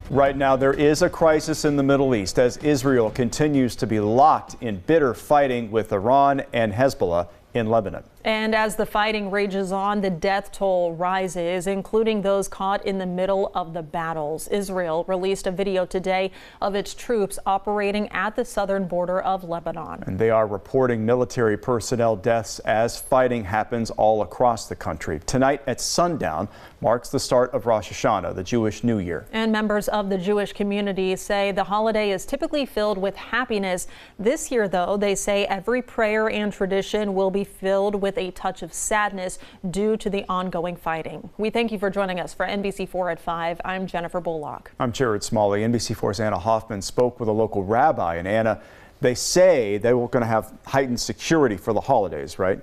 Right now, there is a crisis in the Middle East as Israel continues to be locked in bitter fighting with Iran and Hezbollah in Lebanon. And as the fighting rages on, the death toll rises, including those caught in the middle of the battles. Israel released a video today of its troops operating at the southern border of Lebanon. And they are reporting military personnel deaths as fighting happens all across the country. Tonight at sundown marks the start of Rosh Hashanah, the Jewish New Year. And members of the Jewish community say the holiday is typically filled with happiness. This year, though, they say every prayer and tradition will be filled with a touch of sadness due to the ongoing fighting. We thank you for joining us for NBC4 at 5. I'm Jennifer Bullock. I'm Jared Smalley. NBC4's Anna Hoffman spoke with a local rabbi. And Anna, they say they were going to have heightened security for the holidays, right?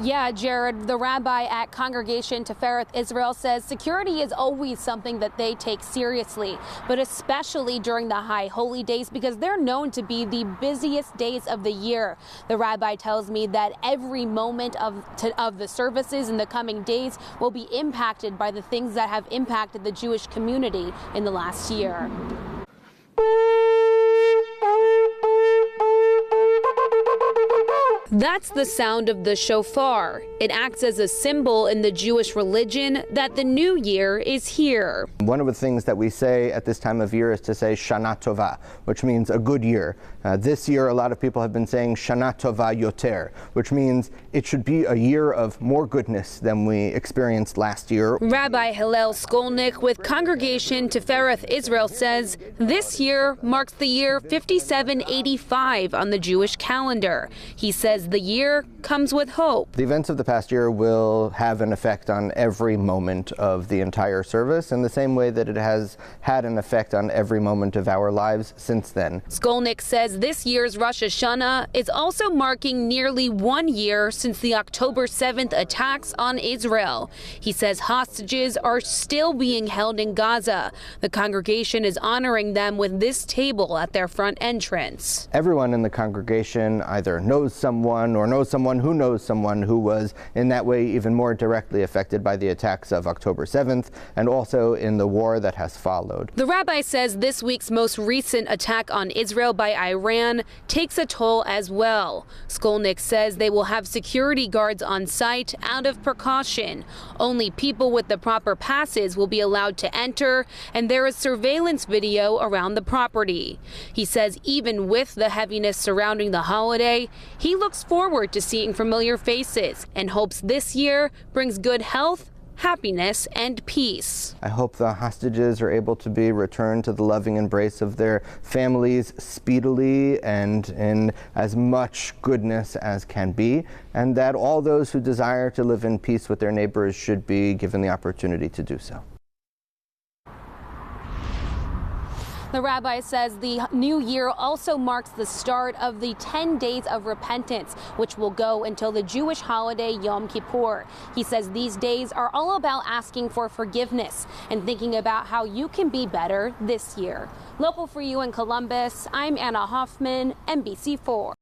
Yeah, Jared, the rabbi at Congregation Tifereth Israel says security is always something that they take seriously, but especially during the high holy days because they're known to be the busiest days of the year. The rabbi tells me that every moment of the services in the coming days will be impacted by the things that have impacted the Jewish community in the last year. That's the sound of the shofar. It acts as a symbol in the Jewish religion that the new year is here. One of the things that we say at this time of year is to say Shana Tova, which means a good year. This year, a lot of people have been saying Shana Tova Yoter, which means it should be a year of more goodness than we experienced last year. Rabbi Hillel Skolnick with Congregation Tifereth Israel says this year marks the year 5785 on the Jewish calendar. He says the year comes with hope. The events of the past year will have an effect on every moment of the entire service in the same way that it has had an effect on every moment of our lives since then. Skolnick says this year's Rosh Hashanah is also marking nearly 1 year since the October 7th attacks on Israel. He says hostages are still being held in Gaza. The congregation is honoring them with this table at their front entrance. Everyone in the congregation either knows someone or knows someone who was in that way even more directly affected by the attacks of October 7th and also in the war that has followed. The rabbi says this week's most recent attack on Israel by Iran takes a toll as well. Skolnick says they will have security guards on site out of precaution. Only people with the proper passes will be allowed to enter, and there is surveillance video around the property. He says even with the heaviness surrounding the holiday, he looks forward to seeing familiar faces and hopes this year brings good health, happiness, and peace. I hope the hostages are able to be returned to the loving embrace of their families speedily and in as much goodness as can be, and that all those who desire to live in peace with their neighbors should be given the opportunity to do so. The rabbi says the new year also marks the start of the 10 days of repentance, which will go until the Jewish holiday Yom Kippur. He says these days are all about asking for forgiveness and thinking about how you can be better this year. Local for you in Columbus, I'm Anna Hoffman, NBC4.